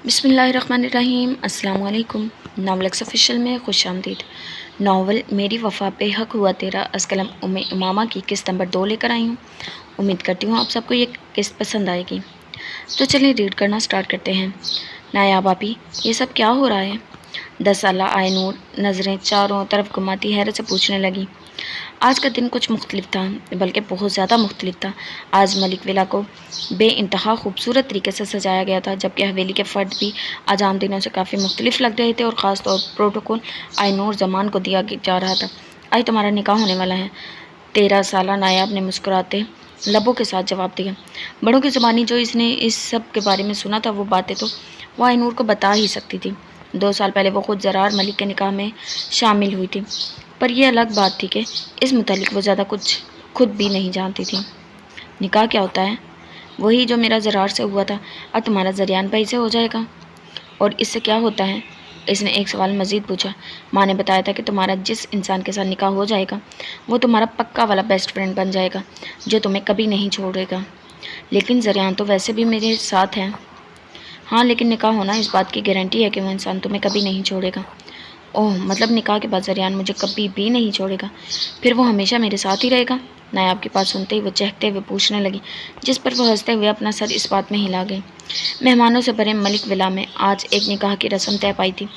बिस्मिल्लाहिर्रहमानिर्रहीम। अस्सलाम वालेकुम। नावल ऑफिशियल में खुश आमदीद। नावल मेरी वफ़ा पे हक हुआ तेरा असकलम उम्मे इमामा की किस्त नंबर 2 लेकर आई हूँ। उम्मीद करती हूँ आप सबको ये किस्त पसंद आएगी। तो चलिए रीड करना स्टार्ट करते हैं। नायाब आपी, ये सब क्या हो रहा है? 10 साला आयनूर नज़रें चारों तरफ घुमाती हैरत से पूछने लगी। आज का दिन कुछ मुख्तलिफ था, बल्कि बहुत ज़्यादा मुख्तलिफ था। आज मलिक विला को बेइंतहा खूबसूरत तरीके से सजाया गया था, जबकि हवेली के फ़र्द भी आज आम दिनों से काफ़ी मुख्तलिफ लग रहे थे और ख़ास तौर प्रोटोकॉल आइनूर ज़मान को दिया जा रहा था। आज तुम्हारा निकाह होने वाला है। 13 साला नायाब ने मुस्कुराते लबों के साथ जवाब दिया। बड़ों की ज़बानी जो इसने इस सब के बारे में सुना था, वो बातें तो वह आइनूर को बता ही सकती थी। 2 साल पहले वो खुद ज़रार मलिक के निकाह में शामिल हुई थी, पर यह अलग बात थी कि इस मुतालिक वो ज़्यादा कुछ खुद भी नहीं जानती थी। निकाह क्या होता है? वही जो मेरा ज़रार से हुआ था, अब तुम्हारा ज़रियान भाई से हो जाएगा। और इससे क्या होता है? इसने एक सवाल मज़ीद पूछा। माँ ने बताया था कि तुम्हारा जिस इंसान के साथ निकाह हो जाएगा, वो तुम्हारा पक्का वाला बेस्ट फ्रेंड बन जाएगा, जो तुम्हें कभी नहीं छोड़ेगा। लेकिन ज़रियान तो वैसे भी मेरे साथ है। हाँ, लेकिन निकाह होना इस बात की गारंटी है कि वो इंसान तुम्हें कभी नहीं छोड़ेगा। ओह, मतलब निकाह के बाद ज़रियान मुझे कभी भी नहीं छोड़ेगा? फिर वो हमेशा मेरे साथ ही रहेगा? नायाब की बात सुनते ही वो चहकते हुए पूछने लगी, जिस पर वो हंसते हुए अपना सर इस बात में हिला गई। मेहमानों से भरे मलिक विला में आज एक निकाह की रस्म तय पाई थी,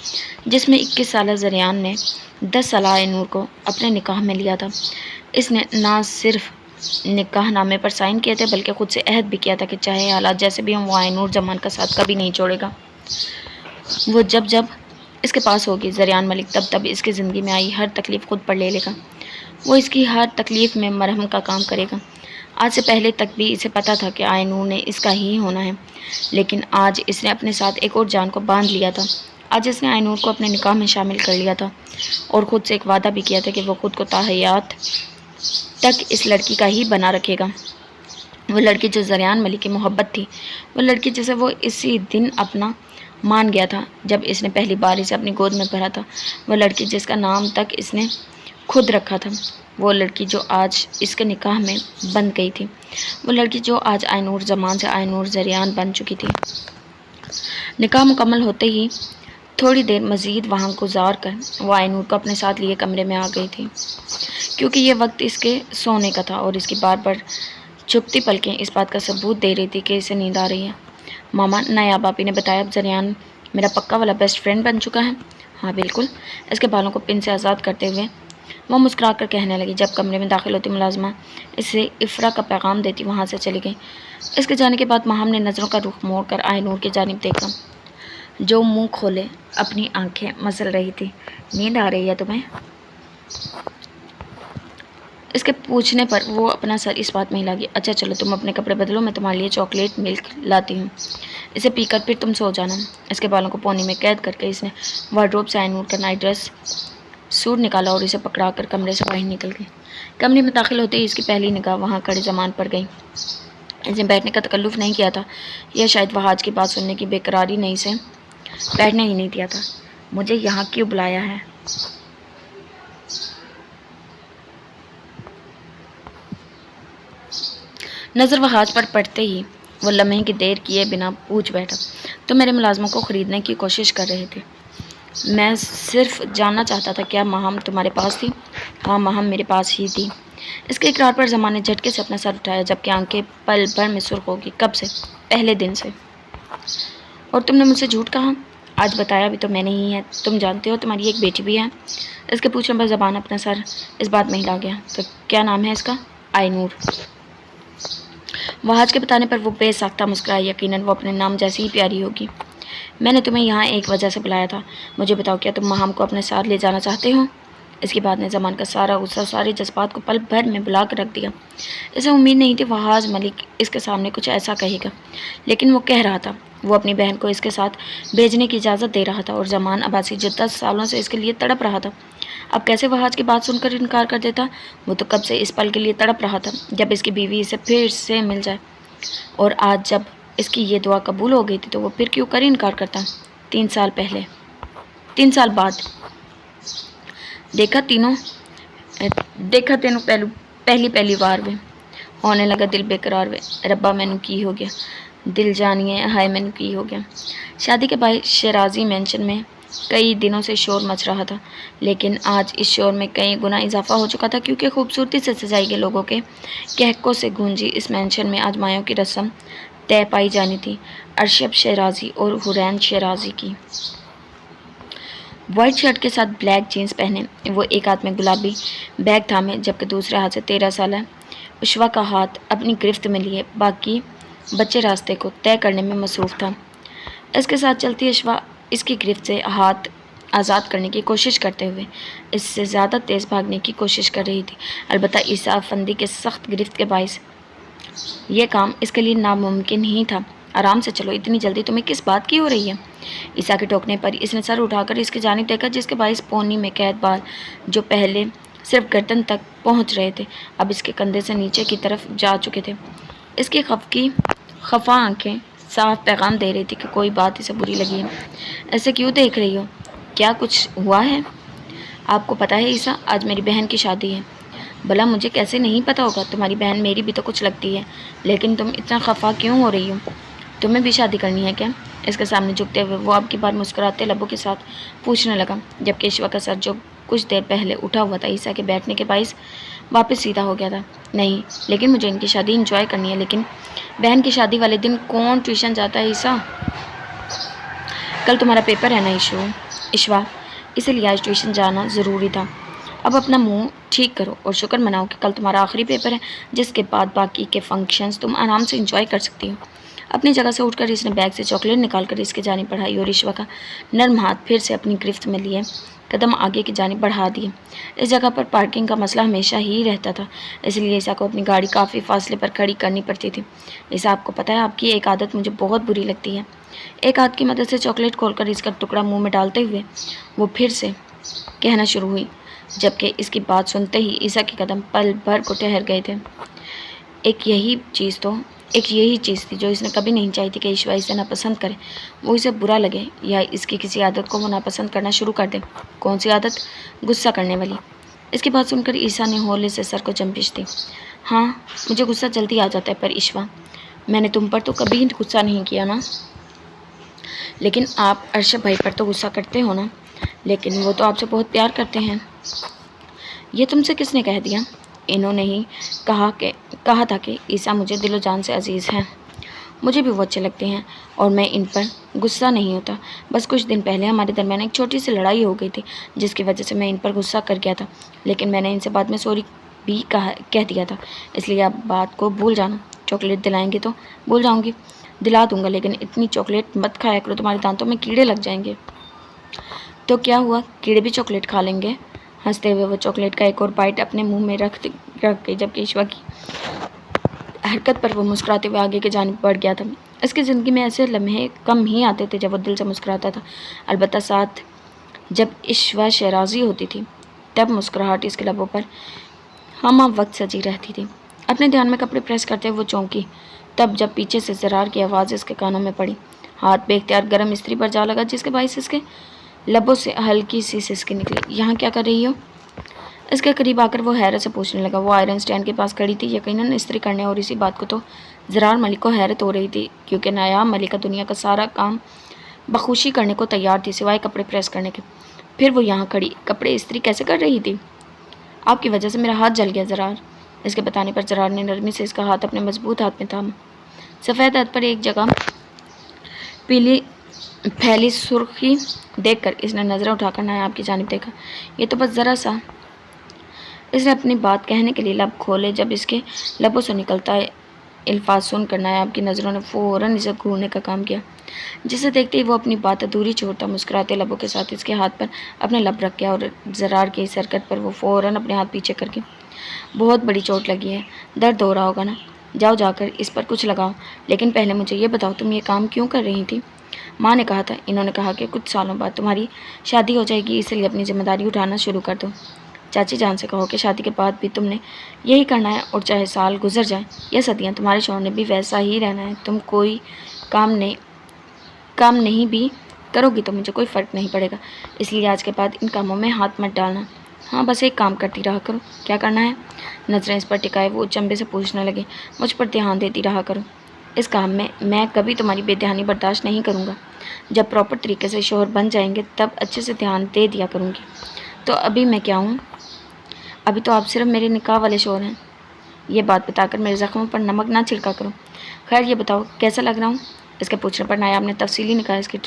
जिसमें 21 साला ज़रियान ने 10 साला आइनूर को अपने निकाह में लिया था। इसने ना सिर्फ निकाह नामे पर साइन किए थे, बल्कि खुद से अहद भी किया था कि चाहे हालात जैसे भी हों, वो आइनूर जमान का साथ कभी नहीं छोड़ेगा। वो जब जब इसके पास होगी, ज़रियान मलिक तब तब इसकी ज़िंदगी में आई हर तकलीफ़ खुद पर ले लेगा। वो इसकी हर तकलीफ़ में मरहम का काम करेगा। आज से पहले तक भी इसे पता था कि आइनूर ने इसका ही होना है, लेकिन आज इसने अपने साथ एक और जान को बांध लिया था। आज इसने आइनूर को अपने निकाह में शामिल कर लिया था और ख़ुद से एक वादा भी किया था कि वो खुद को ताहयात तक इस लड़की का ही बना रखेगा। वो लड़की जो ज़रियान मलिक की मोहब्बत थी, वो लड़की जिसे वो इसी दिन अपना मान गया था जब इसने पहली बार इसे अपनी गोद में भरा था, वो लड़की जिसका नाम तक इसने खुद रखा था, वो लड़की जो आज इसके निकाह में बन गई थी, वो लड़की जो आज आइनूर ज़मान से आइनूर ज़रियान बन चुकी थी। निकाह मुकम्मल होते ही थोड़ी देर मज़ीद वहाँ गुजार कर वो आइनूर को अपने साथ लिए कमरे में आ गई थी, क्योंकि ये वक्त इसके सोने का था और इसकी बार बार चुपती पलकें इस बात का सबूत दे रही थी कि इसे नींद आ रही है। मामा, नायाब आपी ने बताया, अब ज़रियान मेरा पक्का वाला बेस्ट फ्रेंड बन चुका है। हाँ बिल्कुल। इसके बालों को पिन से आज़ाद करते हुए वो मुस्कुरा कर कहने लगी। जब कमरे में दाखिल होती मुलाजमा इसे इफ़रा का पैगाम देती वहाँ से चली गई। इसके जाने के बाद माहम ने नज़रों का रुख मोड़ कर आइनूर की जानिब देखा, जो मुँह खोले अपनी आँखें मसल रही थी। नींद आ रही है तुम्हें? इसके पूछने पर वो अपना सर इस बात में हिला गई। अच्छा चलो, तुम अपने कपड़े बदलो, मैं तुम्हारे लिए चॉकलेट मिल्क लाती हूँ। इसे पीकर फिर तुम सो जाना। इसके बालों को पोनी में कैद करके इसने वार्डरोब से आइनूर का नाइट ड्रेस सूट निकाला और इसे पकड़ा कर कमरे से बाहर निकल गई। कमरे में दाखिल होते ही इसकी पहली निगाह वहाँ खड़े जमान पर गई। इसने बैठने का तकल्लुफ़ नहीं किया था, यह शायद वह आज की बात सुनने की बेकरारी नहीं से बैठने ही नहीं दिया था। मुझे यहाँ क्यों बुलाया है? नज़र वहाज पर पड़ते ही वो लम्हे की देर किए बिना पूछ बैठा, तो मेरे मुलाजमों को ख़रीदने की कोशिश कर रहे थे। मैं सिर्फ जानना चाहता था, क्या महम तुम्हारे पास थी? हाँ, महम मेरे पास ही थी। इसके इकरार पर ज़मान ने झटके से अपना सर उठाया, जबकि आंखें पल भर में सुर्ख होगी। कब से? पहले दिन से। और तुमने मुझसे झूठ कहा? आज बताया भी तो मैंने ही है। तुम जानते हो तुम्हारी एक बेटी भी है। इसके पूछने पर ज़बान अपना सर इस बात में हिला गया। तो क्या नाम है इसका? आइनूर। वहाज के बताने पर वो बेसाख्ता मुस्कुराई। यकीनन वो अपने नाम जैसी ही प्यारी होगी। मैंने तुम्हें यहाँ एक वजह से बुलाया था। मुझे बताओ, क्या तुम महम को अपने साथ ले जाना चाहते हो? इसकी बात ने ज़मान का सारा गुस्सा, सारे जज्बात को पल भर में बुला कर रख दिया। इसे उम्मीद नहीं थी वहाज मलिक इसके सामने कुछ ऐसा कहेगा, लेकिन वो कह रहा था। वो अपनी बहन को इसके साथ भेजने की इजाज़त दे रहा था और ज़मान अब्बासी जो 10 सालों से इसके लिए तड़प रहा था, अब कैसे वहाज की बात सुनकर इनकार कर देता? वो तो कब से इस पल के लिए तड़प रहा था जब इसकी बीवी इसे फिर से मिल जाए, और आज जब इसकी ये दुआ कबूल हो गई थी तो वो फिर क्यों कर इनकार करता? 3 साल पहले, 3 साल बाद देखा तीनों पहली बार वे होने लगा दिल बेकरार वे। रब्बा मैनू की हो गया? दिल जानिए हाय मैनू की हो गया। शादी के बाद शराजी मेंशन में कई दिनों से शोर मच रहा था, लेकिन आज इस शोर में कई गुना इजाफा हो चुका था, क्योंकि खूबसूरती से सजाई गई लोगों के कहकों से गूंजी इस मेंशन में आज मायों की रस्म तय पाई जानी थी, अरशब शराजी और हुरैन शराजी की। वाइट शर्ट के साथ ब्लैक जीन्स पहने वो एक हाथ में गुलाबी बैग थामे, जबकि दूसरे हाथ से 13 साल उशवा का हाथ अपनी गिरफ्त में लिए बाकी बच्चे रास्ते को तय करने में मसरूफ़ था। इसके साथ चलती अशवा इसकी गिरफ्त से हाथ आज़ाद करने की कोशिश करते हुए इससे ज़्यादा तेज़ भागने की कोशिश कर रही थी। अलबत्ता ईसा अफंदी के सख्त गिरफ्त के बाइस ये काम इसके लिए नामुमकिन ही था। आराम से चलो, इतनी जल्दी तुम्हें किस बात की हो रही है? ईसा के टोकने पर इसने सर उठाकर इसकी जानिब देखा, जिसके बाइस पोनी में कैद बाल जो पहले सिर्फ गर्दन तक पहुंच रहे थे अब इसके कंधे से नीचे की तरफ जा चुके थे। इसकी खफा आंखें साफ पैगाम दे रही थी कि कोई बात इसे बुरी लगी है। ऐसे क्यों देख रही हो? क्या कुछ हुआ है? आपको पता है ईसा, आज मेरी बहन की शादी है। भला मुझे कैसे नहीं पता होगा? तुम्हारी बहन मेरी भी तो कुछ लगती है, लेकिन तुम इतना खफा क्यों हो रही हो? तुम्हें भी शादी करनी है क्या? इसके सामने झुकते हुए वो अब की बार मुस्कुराते लबों के साथ पूछने लगा, जबकि ईशवा का सर जो कुछ देर पहले उठा हुआ था ईसा के बैठने के बाइस वापस सीधा हो गया था। नहीं, लेकिन मुझे इनकी शादी इंजॉय करनी है। लेकिन बहन की शादी वाले दिन कौन ट्यूशन जाता है ईसा? कल तुम्हारा पेपर है ना ईशवा, इसलिए आज ट्यूशन जाना ज़रूरी था। अब अपना मुंह ठीक करो और शुक्र मनाओ कि कल तुम्हारा आखिरी पेपर है, जिसके बाद बाकी के फंक्शंस तुम आराम से इंजॉय कर सकती हो। अपनी जगह से उठकर इसने बैग से चॉकलेट निकालकर इसके जानिब बढ़ाई और ईशवा का नर्म हाथ फिर से अपनी गिरफ्त में लिए कदम आगे की जानिब बढ़ा दिए। इस जगह पर पार्किंग का मसला हमेशा ही रहता था, इसलिए ईसा को अपनी गाड़ी काफ़ी फासले पर खड़ी करनी पड़ती थी। ईसा, आपको पता है आपकी एक आदत मुझे बहुत बुरी लगती है। एक हाथ की मदद से चॉकलेट खोलकर इसका टुकड़ा मुंह में डालते हुए वो फिर से कहना शुरू हुई, जबकि इसकी बात सुनते ही ईसा के कदम पल भर को ठहर गए थे। एक यही चीज़ थी जो इसने कभी नहीं चाही थी कि ईशवा इसे नापसंद करे, वो इसे बुरा लगे या इसकी किसी आदत को वो नापसंद करना शुरू कर दे। कौन सी आदत? गुस्सा करने वाली। इसकी बात सुनकर ईसा ने हौले से सर को चंपिश दी। हाँ, मुझे गुस्सा जल्दी आ जाता है, पर ईशवा, मैंने तुम पर तो कभी गुस्सा नहीं किया ना। लेकिन आप अरशद भाई पर तो गुस्सा करते हो ना। लेकिन वो तो आपसे बहुत प्यार करते हैं। ये तुमसे किसने कह दिया? इन्होंने ही कहा था कि ईसा मुझे दिलो जान से अजीज़ हैं। मुझे भी वो अच्छे लगते हैं और मैं इन पर गुस्सा नहीं होता। बस कुछ दिन पहले हमारे दरमियान एक छोटी सी लड़ाई हो गई थी, जिसकी वजह से मैं इन पर गुस्सा कर गया था। लेकिन मैंने इनसे बाद में सॉरी भी कह दिया था, इसलिए आप बात को भूल जाना। चॉकलेट दिलाएंगे तो? भूल जाऊँगी, दिला दूँगा, लेकिन इतनी चॉकलेट मत खाया करो, तुम्हारे दांतों में कीड़े लग जाएंगे। तो क्या हुआ, कीड़े भी चॉकलेट खा लेंगे? हंसते हुए वो चॉकलेट का एक और बाइट अपने मुंह में रख गई, जबकि ईशवा की हरकत पर वो मुस्कुराते हुए आगे की जानिब बढ़ गया था। इसकी ज़िंदगी में ऐसे लम्हे कम ही आते थे जब वो दिल से मुस्कुराता था। अलबत्ता साथ जब ईशवा शराजी होती थी, तब मुस्कुराहट इसके लबों पर हम वक्त सजी रहती थी। अपने ध्यान में कपड़े प्रेस करते हुए वो चौंकी, तब जब पीछे से ज़रार की आवाज़ इसके कानों में पड़ी। हाथ बेख्तियार गर्म इस्त्री पर जा लगा, जिसके बाइस इसके लबों से हल्की सी सिसकी निकली। यहाँ क्या कर रही हो? इसके करीब आकर वो हैरत से पूछने लगा। वो आयरन स्टैंड के पास खड़ी थी, यकीनन इस्त्री करने, और इसी बात को तो ज़रार मलिक को हैरत हो रही थी, क्योंकि नायाब मलिका दुनिया का सारा काम बखुशी करने को तैयार थी, सिवाय कपड़े प्रेस करने के। फिर वो यहाँ खड़ी कपड़े इस्त्री कैसे कर रही थी? आपकी वजह से मेरा हाथ जल गया ज़रार। इसके बताने पर ज़रार ने नरमी से इसका हाथ अपने मजबूत हाथ में थामा। सफ़ेद हाथ पर एक जगह पीली फैली सुर्खी देखकर इसने नज़रें उठाकर नायाब की जानिब देखा। ये तो बस ज़रा सा। इसने अपनी बात कहने के लिए लब खोले, जब इसके लबों से निकलता है अल्फाज सुनकर नायाब की नज़रों ने फ़ौरन इसे घूरने का काम किया, जिसे देखते ही वो अपनी बात अधूरी छोड़ता मुस्कुराते लबों के साथ इसके हाथ पर अपने लब रख गया, और ज़रार की इस हरकत पर वो फ़ौरन अपने हाथ पीछे करके, बहुत बड़ी चोट लगी है, दर्द हो रहा होगा ना, जाओ जाकर इस पर कुछ लगाओ। लेकिन पहले मुझे ये बताओ, तुम ये काम क्यों कर रही थी? माँ ने कहा था, इन्होंने कहा कि कुछ सालों बाद तुम्हारी शादी हो जाएगी, इसलिए अपनी जिम्मेदारी उठाना शुरू कर दो। चाची जान से कहो कि शादी के बाद भी तुमने यही करना है, और चाहे साल गुजर जाए या सदियाँ, तुम्हारे शौहर ने भी वैसा ही रहना है। तुम कोई काम नहीं भी करोगी तो मुझे कोई फ़र्क नहीं पड़ेगा, इसलिए आज के बाद इन कामों में हाथ मत डालना। हाँ, बस एक काम करती रहा करो। क्या करना है? नज़रें इस पर टिकाए वो चंबे से पूछने लगे। मुझ पर ध्यान देती रहा करो। इस काम में मैं कभी तुम्हारी बेध्यानी बर्दाश्त नहीं करूँगा। जब प्रॉपर तरीके से शौहर बन जाएंगे तब अच्छे से ध्यान दे दिया करूँगी। तो अभी मैं क्या हूँ? अभी तो आप सिर्फ मेरे निकाह वाले शौहर हैं। ये बात बताकर मेरे ज़ख्मों पर नमक ना छिड़का करो। खैर ये बताओ कैसा लग रहा हूँ? इसके पूछने पर नायाब ने तफसीली निकाह इसकी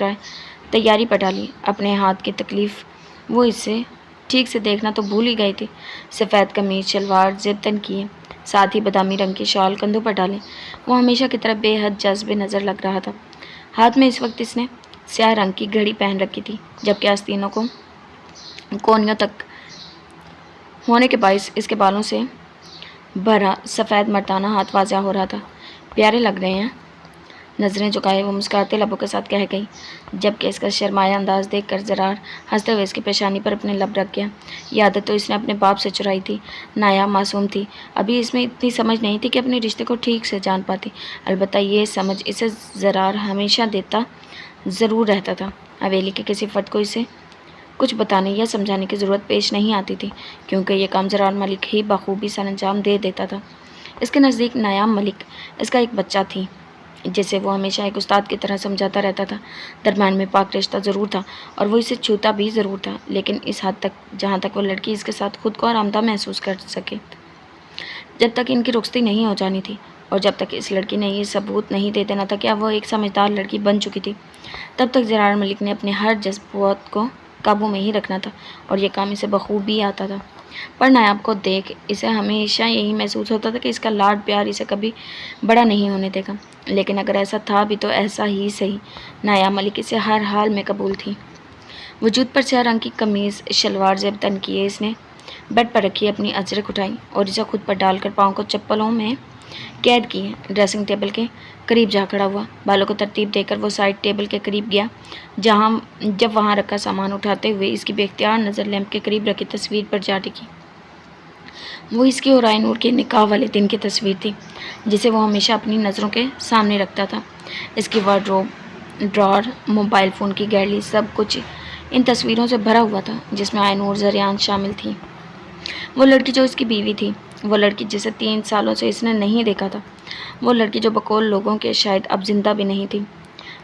तैयारी पर डाली। अपने हाथ की तकलीफ़ वो इससे ठीक से देखना तो भूल ही गई थी। सफ़ेद कमीज शलवार जेब तन किए, साथ ही बादामी रंग की शॉल कंधों पर डाले। वो हमेशा की तरह बेहद जज्बे नज़र लग रहा था। हाथ में इस वक्त इसने स्याह रंग की घड़ी पहन रखी थी, जबकि आस्तीनों को कोनियों तक होने के बायस इसके बालों से भरा सफ़ेद मर्दाना हाथ वाज़ा हो रहा था। प्यारे लग रहे हैं। नज़रें झुकाए वो मुस्कुराते लबों के साथ कह गई, जबकि इसका शर्माया अंदाज देखकर ज़रार हंसते हुए इसकी पेशानी पर अपने लब रख गया। ये आदत तो इसने अपने बाप से चुराई थी। नायाब मासूम थी, अभी इसमें इतनी समझ नहीं थी कि अपने रिश्ते को ठीक से जान पाती। अलबत्ता ये समझ इसे ज़रार हमेशा देता ज़रूर रहता था। हवेली के किसी फ़र्द को इसे कुछ बताने या समझाने की ज़रूरत पेश नहीं आती थी, क्योंकि यह काम ज़रार मलिक ही बखूबी सर अंजाम दे देता था। इसके नज़दीक नायाब मलिक इसका एक बच्चा थी, जिसे वो हमेशा एक उस्ताद की तरह समझाता रहता था। दरम्यान में पाक रिश्ता ज़रूर था और वो इसे छूता भी ज़रूर था, लेकिन इस हद तक जहाँ तक वो लड़की इसके साथ खुद को आरामदा महसूस कर सके। जब तक इनकी रुखसती नहीं हो जानी थी और जब तक इस लड़की ने ये सबूत नहीं दे देना था कि अब वो एक समझदार लड़की बन चुकी थी, तब तक ज़रार मलिक ने अपने हर जज्बात को काबू में ही रखना था और ये काम इसे बखूबी आता था। पर नायाब को देख इसे हमेशा यही महसूस होता था कि इसका लाड प्यार इसे कभी बड़ा नहीं होने देगा। लेकिन अगर ऐसा था भी तो ऐसा ही सही। नायाब मलिक इसे हर हाल में कबूल थी। वजूद पर स्याह रंग की कमीज़ शलवार जेब तन किए इसने बेड पर रखी अपनी अजरक उठाई और इसे खुद पर डालकर पाँव को चप्पलों में कैद किए ड्रेसिंग टेबल के करीब जा खड़ा हुआ। बालों को तरतीब देकर वो साइड टेबल के करीब गया, जब वहाँ रखा सामान उठाते हुए इसकी बेख्तियार नज़र लैंप के करीब रखी तस्वीर पर जा टिकी। वो इसकी और आयनूर के निकाह वाले दिन की तस्वीर थी, जिसे वो हमेशा अपनी नज़रों के सामने रखता था। इसकी वार्डरोब, ड्रॉर, मोबाइल फ़ोन की गैलरी सब कुछ इन तस्वीरों से भरा हुआ था, जिसमें आयनूर ज़रियान शामिल थी। वो लड़की जो इसकी बीवी थी, वो लड़की जिसे 3 सालों से इसने नहीं देखा था, वो लड़की जो बकौल लोगों के शायद अब जिंदा भी नहीं थी।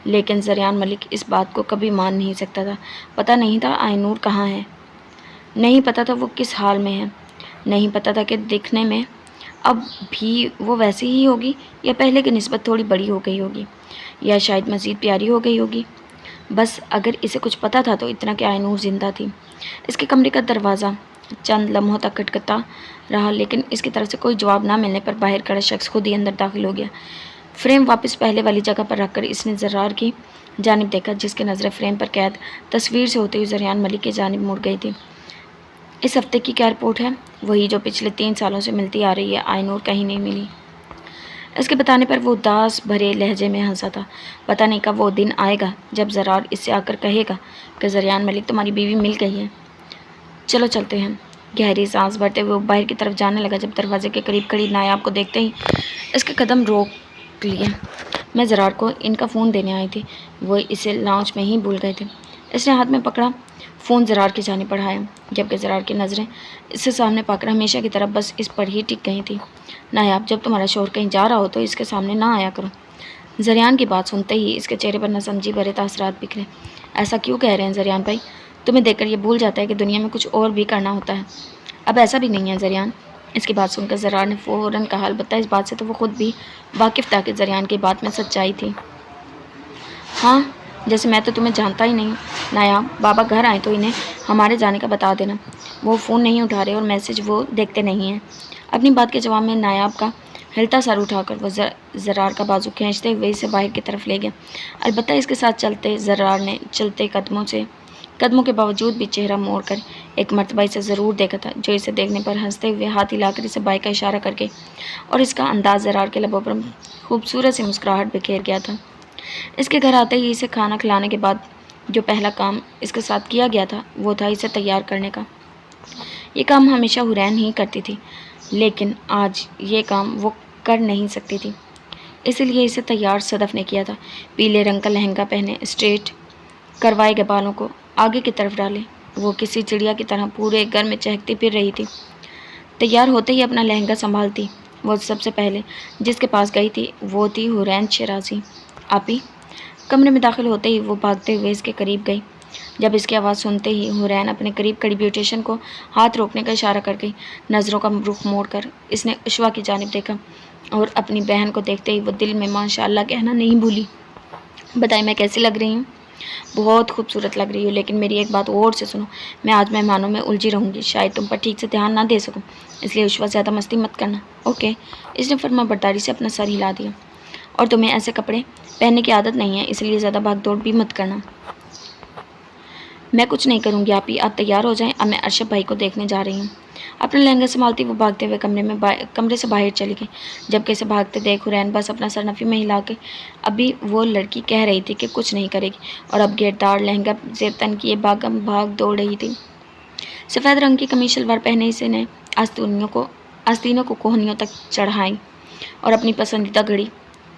लेकिन ज़रियान मलिक इस बात को कभी मान नहीं सकता था। पता नहीं था आयनूर कहाँ है, नहीं पता था वो किस हाल में है, नहीं पता था कि दिखने में अब भी वो वैसी ही होगी या पहले की निस्बत थोड़ी बड़ी हो गई होगी या शायद मज़ीद प्यारी हो गई होगी। बस अगर इसे कुछ पता था तो इतना कि आयनूर ज़िंदा थी। इसके कमरे का दरवाज़ा चंद लम्हों तक खटखटा रहा, लेकिन इसकी तरफ से कोई जवाब ना मिलने पर बाहर खड़ा शख्स खुद ही अंदर दाखिल हो गया। फ्रेम वापस पहले वाली जगह पर रखकर इसने ज़रार की जानिब देखा, जिसकी नज़रें फ्रेम पर कैद तस्वीर से होते हुए ज़रियान मलिक की जानिब मुड़ गई थी। इस हफ्ते की क्या रिपोर्ट है? वही जो पिछले 3 सालों से मिलती आ रही है। आयनूर कहीं नहीं मिली। इसके बताने पर वो उदास भरे लहजे में हंसा था। पता नहीं कब वो दिन आएगा जब ज़रार इससे आकर कहेगा कि ज़रियान मलिक तुम्हारी बीवी मिल गई है, चलो चलते हैं। गहरी सांस भरते हुए वो बाहर की तरफ जाने लगा, जब दरवाजे के करीब खड़ी नायाब को देखते ही इसके कदम रोक लिए। मैं ज़रार को इनका फ़ोन देने आई थी, वो इसे लाउंज में ही भूल गए थे। इसने हाथ में पकड़ा फ़ोन ज़रार की जानिब बढ़ाया, जबकि ज़रार की नज़रें इससे सामने पाकर हमेशा की तरह बस इस पर ही टिक गई थी। नायाब, जब तुम्हारा शोहर कहीं जा रहा हो तो इसके सामने ना आया करो। ज़रियान की बात सुनते ही इसके चेहरे पर नासमझी भरे तासरात बिखरे। ऐसा क्यों कह रहे हैं ज़रियान भाई? तुम्हें देखकर ये भूल जाता है कि दुनिया में कुछ और भी करना होता है। अब ऐसा भी नहीं है ज़रियान। इसकी बात सुनकर ज़रार ने फ़ौरन कहा, अलबत्ता इस बात से तो वो खुद भी वाकिफ़ था कि ज़रियान की बात में सच्चाई थी। हाँ, जैसे मैं तो तुम्हें जानता ही नहीं। नायाब, बाबा घर आए तो इन्हें हमारे जाने का बता देना। वो फ़ोन नहीं उठा रहे और मैसेज वो देखते नहीं हैं। अपनी बात के जवाब में नायाब का हिलता सर उठाकर वो ज़रार का बाजू खींचते हुए इसे बाहर की तरफ ले गया। अलबत्ता इसके साथ चलते ज़रार ने चलते कदमों के बावजूद भी चेहरा मोड़कर एक मर्तबा इसे ज़रूर देखा था, जो इसे देखने पर हंसते हुए हाथ हिलाकर इसे बाई का इशारा करके और इसका अंदाज़ ज़रार के लबों पर खूबसूरत सी मुस्कुराहट बिखेर गया था। इसके घर आते ही इसे खाना खिलाने के बाद जो पहला काम इसके साथ किया गया था वो था इसे तैयार करने का। ये काम हमेशा हुरैन ही करती थी, लेकिन आज ये काम वो कर नहीं सकती थी, इसलिए इसे तैयार सदफ़ ने किया था। पीले रंग का लहंगा पहने, स्ट्रेट करवाए गए बालों को आगे की तरफ डाले, वो किसी चिड़िया की तरह पूरे घर में चहकती फिर रही थी। तैयार होते ही अपना लहंगा संभालती वो सबसे पहले जिसके पास गई थी वो थी हुरैन शराजी। आपी। कमरे में दाखिल होते ही वो भागते हुए इसके करीब गई। जब इसकी आवाज़ सुनते ही हुरैन अपने करीब खड़ी ब्यूटिशियन को हाथ रोकने का इशारा कर गई। नज़रों का रुख मोड़कर इसने उशवा की जानिब देखा और अपनी बहन को देखते ही वो दिल में माशाअल्लाह कहना नहीं भूली। बताइए मैं कैसी लग रही हूँ? बहुत खूबसूरत लग रही हो, लेकिन मेरी एक बात और से सुनो। मैं आज मेहमानों में उलझी रहूँगी, शायद तुम पर ठीक से ध्यान ना दे सकूँ, इसलिए उशवा ज़्यादा मस्ती मत करना, ओके? इसने फरमा बरदारी से अपना सर हिला दिया। और तुम्हें ऐसे कपड़े पहनने की आदत नहीं है, इसलिए ज़्यादा भाग दौड़ भी मत करना। मैं कुछ नहीं करूँगी आपी, आप तैयार हो जाएं, अब मैं अरशद भाई को देखने जा रही हूँ। अपना लहंगा संभालती वो भागते हुए कमरे से बाहर चली गई। जबकि इसे भागते देख हुरैन बस अपना सर नफ़ी में हिला के अभी वो लड़की कह रही थी कि कुछ नहीं करेगी, और अब घेरदार लहंगा जेब तन किए भाग दौड़ रही थी। सफ़ेद रंग की कमीज शलवार पहने इसने आस्तीनों को कोहनियों तक चढ़ाई और अपनी पसंदीदा घड़ी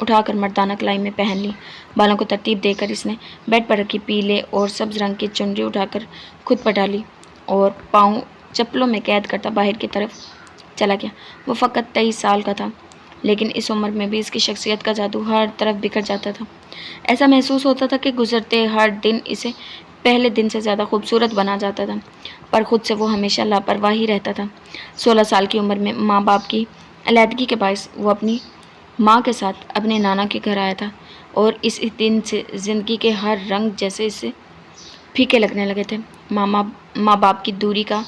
उठाकर मर्दाना कलाई में पहन ली। बालों को तरतीब देकर इसने बेड पर रखी पीले और सब्ज रंग की चुनरी उठाकर खुद पर डाली और पाँव चप्पलों में कैद करता बाहर की तरफ चला गया। वो फ़कत 23 साल का था, लेकिन इस उम्र में भी इसकी शख्सियत का जादू हर तरफ बिखर जाता था। ऐसा महसूस होता था कि गुजरते हर दिन इसे पहले दिन से ज़्यादा खूबसूरत बना जाता था, पर ख़ुद से वो हमेशा लापरवाह ही रहता था। 16 साल की उम्र में माँ बाप की अलहदगी के बायस वो अपनी माँ के साथ अपने नाना के घर आया था, और इस दिन से ज़िंदगी के हर रंग जैसे इसे फीके लगने लगे थे। माँ बाप की दूरी का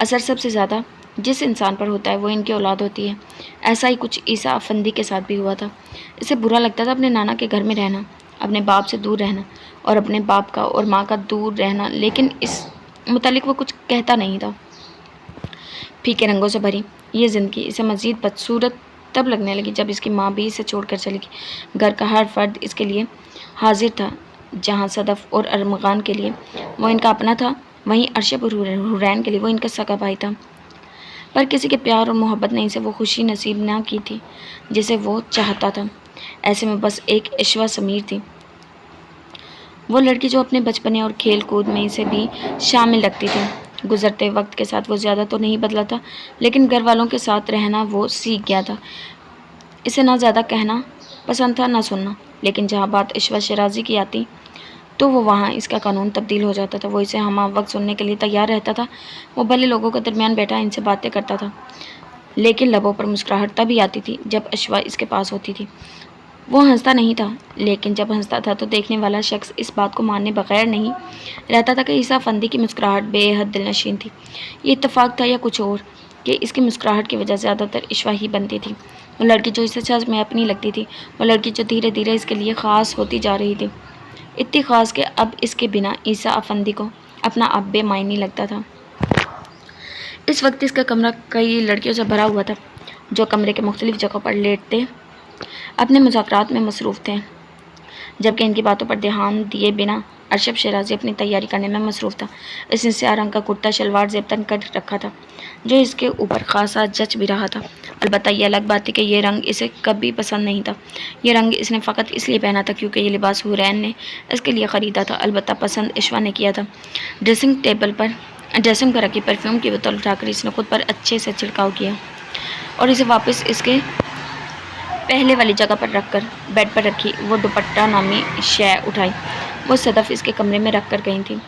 असर सबसे ज़्यादा जिस इंसान पर होता है वो इनकी औलाद होती है। ऐसा ही कुछ ईसा अफंदी के साथ भी हुआ था। इसे बुरा लगता था अपने नाना के घर में रहना, अपने बाप से दूर रहना और अपने बाप का और माँ का दूर रहना, लेकिन इस मुतालिक वो कुछ कहता नहीं था। फीके रंगों से भरी ये ज़िंदगी इसे मज़ीद बदसूरत तब लगने लगी जब इसकी माँ भी इसे छोड़कर चली गई। घर का हर फर्द इसके लिए हाजिर था। जहाँ सदफ़ और अरमगान के लिए वो इनका अपना था, वहीं अरशद और हुरैन के लिए वो इनका सगा भाई था। पर किसी के प्यार और मोहब्बत ने इसे वो खुशी नसीब ना की थी जिसे वो चाहता था। ऐसे में बस एक इशवा समीर थी, वो लड़की जो अपने बचपने और खेल कूद में इसे भी शामिल रखती थी। गुज़रते वक्त के साथ वो ज़्यादा तो नहीं बदला था, लेकिन घर वालों के साथ रहना वो सीख गया था। इसे ना ज़्यादा कहना पसंद था ना सुनना, लेकिन जहाँ बात इशवा शराजी की आती तो वो वहाँ इसका कानून तब्दील हो जाता था। वो इसे हम वक्त सुनने के लिए तैयार रहता था। वो भले लोगों के दरमियान बैठा इनसे बातें करता था, लेकिन लबों पर मुस्कुराहट तभी आती थी जब इशवा इसके पास होती थी। वो हंसता नहीं था, लेकिन जब हंसता था तो देखने वाला शख्स इस बात को माने बगैर नहीं रहता था कि ईसा फंदी की मुस्कुराहट बेहद दिलनशीन थी। ये इत्तेफाक था या कुछ और कि इसकी मुस्कुराहट की वजह ज़्यादातर इशवा ही बनती थी। वो लड़की जो इसे सच में अपनी लगती थी, वो लड़की जो धीरे धीरे इसके लिए ख़ास होती जा रही थी, इतनी ख़ास कि अब इसके बिना ईसा अफंदी को अपना आप बेमायनी लगता था। इस वक्त इसका कमरा कई लड़कियों से भरा हुआ था, जो कमरे के मुख्तलिफ़ जगहों पर लेटते अपने मुज़ाकरात में मसरूफ़ थे, जबकि इनकी बातों पर ध्यान दिए बिना अरशद शराजी अपनी तैयारी करने में मसरूफ़ था। इसने स्याह रंग का कुर्ता शलवार ज़ेबतन कर रखा था, जो इसके ऊपर खासा जच भी रहा था। अलबत्ता ये अलग बात थी कि यह रंग इसे कभी पसंद नहीं था। यह रंग इसने फ़कत इसलिए पहना था क्योंकि ये लिबास हुरैन ने इसके लिए ख़रीदा था। अलबत्ता पसंद इशवा ने किया था। ड्रेसिंग पर रखी परफ्यूम की बोतल उठाकर इसने खुद पर अच्छे से छिड़काव किया और इसे वापस इसके पहले वाली जगह पर रखकर बेड पर रखी वो दुपट्टा नामी शय उठाई। वो सदफ़ इसके कमरे में रख कर गई थी,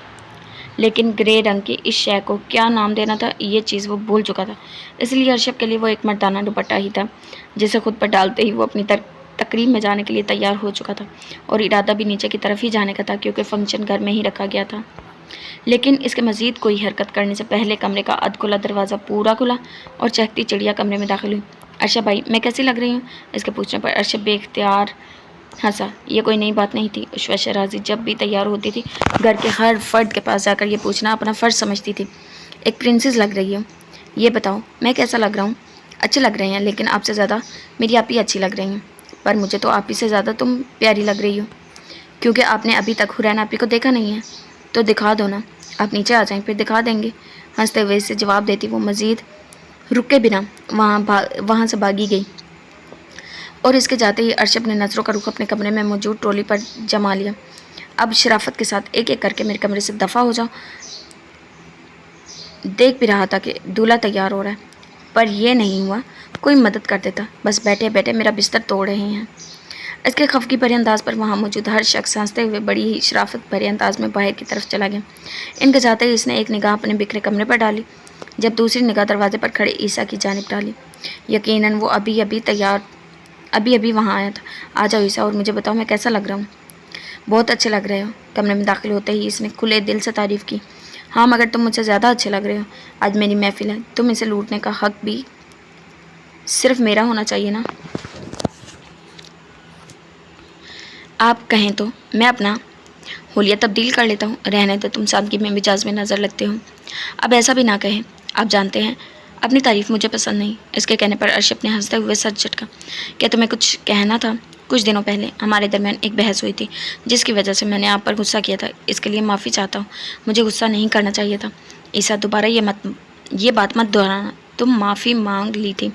लेकिन ग्रे रंग की इस शय को क्या नाम देना था ये चीज़ वो भूल चुका था। इसलिए अरशद के लिए वो एक मर्दाना दुपट्टा ही था, जिसे खुद पर डालते ही वो अपनी तकरीब में जाने के लिए तैयार हो चुका था, और इरादा भी नीचे की तरफ ही जाने का था क्योंकि फ़ंक्शन घर में ही रखा गया था। लेकिन इसके मज़ीद कोई हरकत करने से पहले कमरे का अधखुला दरवाज़ा पूरा खुला और चहकती चिड़िया कमरे में दाखिल हुई। अरशद भाई, मैं कैसी लग रही हूँ? इसके पूछने पर अरशद बेख्तियार हंसा। ये कोई नई बात नहीं थी। उशवा शराजी जब भी तैयार होती थी, घर के हर फर्द के पास जाकर ये पूछना अपना फ़र्ज़ समझती थी। एक प्रिंसेस लग रही हो, ये बताओ मैं कैसा लग रहा हूँ? अच्छे लग रहे हैं, लेकिन आपसे ज़्यादा मेरी आप ही अच्छी लग रही हैं। पर मुझे तो आप ही से ज़्यादा तुम प्यारी लग रही हो, क्योंकि आपने अभी तक हुरैन आपी को देखा नहीं है। तो दिखा दो ना, आप नीचे आ जाएं, फिर दिखा देंगे। हंसते हुए इससे जवाब देती वो मज़ीद रुके बिना वहाँ से भागी गई, और इसके जाते ही अरशद ने नज़रों का रुख अपने कमरे में मौजूद ट्रॉली पर जमा लिया। अब शराफत के साथ एक एक करके मेरे कमरे से दफ़ा हो जाओ। देख भी रहा था कि दूल्हा तैयार हो रहा है, पर यह नहीं हुआ। कोई मदद कर देता। बस बैठे बैठे मेरा बिस्तर तोड़ रहे हैं। इसके खफकी भरे अंदाज पर वहाँ मौजूद हर शख्स हंसते हुए बड़ी ही शराफत भरे अंदाज में बाहर की तरफ चला गया। इनके जाते ही इसने एक निगाह अपने बिखरे कमरे पर डाली, जब दूसरी निगाह दरवाजे पर खड़े ईसा की जानिब डाली। यकीनन वो अभी अभी वहाँ आया था। आ जाओ ईसा और मुझे बताओ मैं कैसा लग रहा हूँ। बहुत अच्छे लग रहे हो। कमरे में दाखिल होते ही इसने खुले दिल से तारीफ़ की। हाँ, मगर तुम मुझसे ज़्यादा अच्छे लग रहे हो। आज मेरी महफिल है, तुम इसे लूटने का हक भी सिर्फ मेरा होना चाहिए ना। आप कहें तो मैं अपना हुलिया तब्दील कर लेता हूँ। रहने तो तुम सादगी में मिजाज में नज़र लगते हो। अब ऐसा भी ना कहें। आप जानते हैं अपनी तारीफ़ मुझे पसंद नहीं। इसके कहने पर अर्शद ने हंसते हुए सर झटका। क्या तुम्हें कुछ कहना था? कुछ दिनों पहले हमारे दरमियान एक बहस हुई थी, जिसकी वजह से मैंने आप पर गुस्सा किया था। इसके लिए माफ़ी चाहता हूँ। मुझे गुस्सा नहीं करना चाहिए था। ईसा, दोबारा ये बात मत दोहराना। तुम माफ़ी मांग ली थी।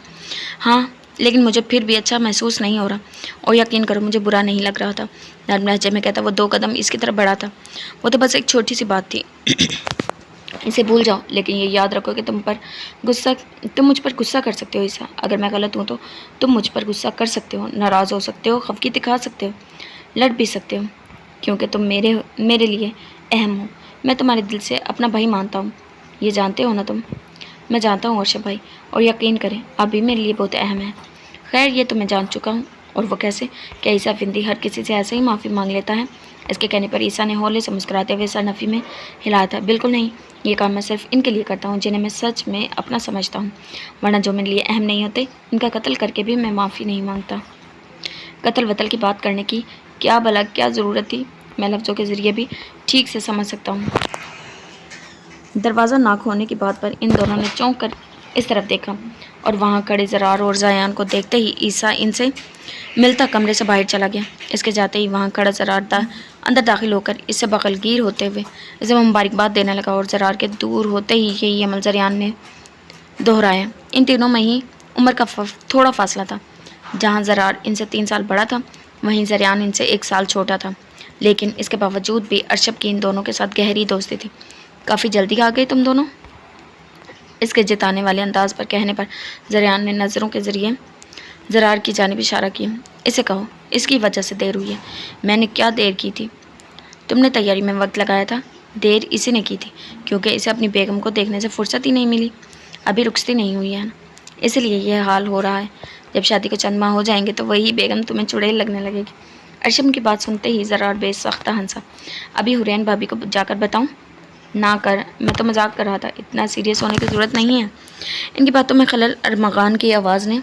हाँ, लेकिन मुझे फिर भी अच्छा महसूस नहीं हो रहा। और यकीन करो मुझे बुरा नहीं लग रहा था। नर्म लहजे में कहता वो 2 कदम इसकी तरफ बढ़ा था। वो तो बस एक छोटी सी बात थी। इसे भूल जाओ, लेकिन ये याद रखो कि तुम मुझ पर गुस्सा कर सकते हो ईसा। अगर मैं गलत हूँ तो तुम मुझ पर गुस्सा कर सकते हो, नाराज़ हो सकते हो, खफगी दिखा सकते हो, लड़ भी सकते हो, क्योंकि तुम मेरे लिए अहम हो। मैं तुम्हारे दिल से अपना भाई मानता हूँ। ये जानते हो ना तुम। मैं जानता हूँ अर्शद भाई, और यकीन करें आप भी मेरे लिए बहुत अहम है। खैर, ये तो मैं जान चुका हूँ। और वो कैसे? क्या ईसा फिंदी हर किसी से ऐसे ही माफ़ी मांग लेता है? इसके कहने पर ईसा ने हौले से मुस्कुराते हुए सर नफ़ी में हिलाया था। बिल्कुल नहीं। ये काम मैं सिर्फ इनके लिए करता हूँ जिन्हें मैं सच में अपना समझता हूँ, वरना जो मेरे लिए अहम नहीं होते इनका कत्ल करके भी मैं माफ़ी नहीं मांगता। कत्ल वतल की बात करने की क्या ज़रूरत थी? मैं लफ्ज़ों के ज़रिए भी ठीक से समझ सकता हूँ। दरवाज़ा ना खोलने की बात पर इन दोनों ने चौंक कर इस तरफ देखा, और वहाँ खड़े ज़रार और ज़यान को देखते ही ईसा इनसे मिलता कमरे से बाहर चला गया। इसके जाते ही वहाँ खड़ा ज़रार अंदर दाखिल होकर इससे बगलगीर होते हुए इसे मुबारकबाद देने लगा, और ज़रार के दूर होते ही यही अमल ज़रियान ने दोहराया। इन तीनों में ही उम्र का थोड़ा फासला था। जहाँ ज़रार इनसे 3 साल बड़ा था, वहीं ज़रियान इनसे 1 साल छोटा था। लेकिन इसके बावजूद भी अर्शद की इन दोनों के साथ गहरी दोस्ती थी। काफ़ी जल्दी आ गए तुम दोनों? इसके जिताने वाले अंदाज पर कहने पर ज़रियान ने नज़रों के ज़रिए ज़रार की जानिब इशारा किया। इसे कहो, इसकी वजह से देर हुई है। मैंने क्या देर की थी? तुमने तैयारी में वक्त लगाया था। देर इसी ने की थी, क्योंकि इसे अपनी बेगम को देखने से फुर्सत ही नहीं मिली। अभी रुखसती नहीं हुई है ना, इसलिए यह हाल हो रहा है। जब शादी को चंद माह हो जाएंगे तो वही बेगम तुम्हें चुड़ैल लगने लगेगी। अर्शद की बात सुनते ही ज़रार बेसख्ता हंसा। अभी हुरैन भाभी को जाकर बताऊँ? ना कर, मैं तो मजाक कर रहा था। इतना सीरियस होने की ज़रूरत नहीं है। इनकी बातों में खलल अरमगान की आवाज़ ने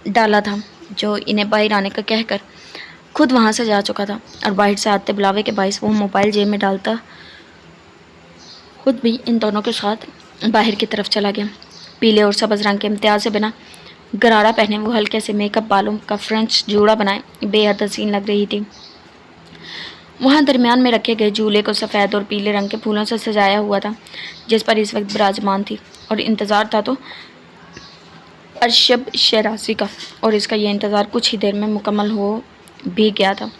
डाला था, जो इन्हें बाहर आने का कहकर खुद वहाँ से जा चुका था, और बाहर से आते बुलावे के बाइस वो मोबाइल जेब में डालता खुद भी इन दोनों के साथ बाहर की तरफ चला गया। पीले और सब्ज़ रंग के इम्तियाज़ से बिना गरारा पहने वो हल्के से मेकअप बालों का फ्रेंच जूड़ा बनाए बेहद हसीन लग रही थी। वहाँ दरमियान में रखे गए झूले को सफ़ेद और पीले रंग के फूलों से सजाया हुआ था, जिस पर इस वक्त विराजमान थी, और इंतज़ार था तो अर्शद शराजी का, और इसका यह इंतज़ार कुछ ही देर में मुकम्मल हो भी गया था।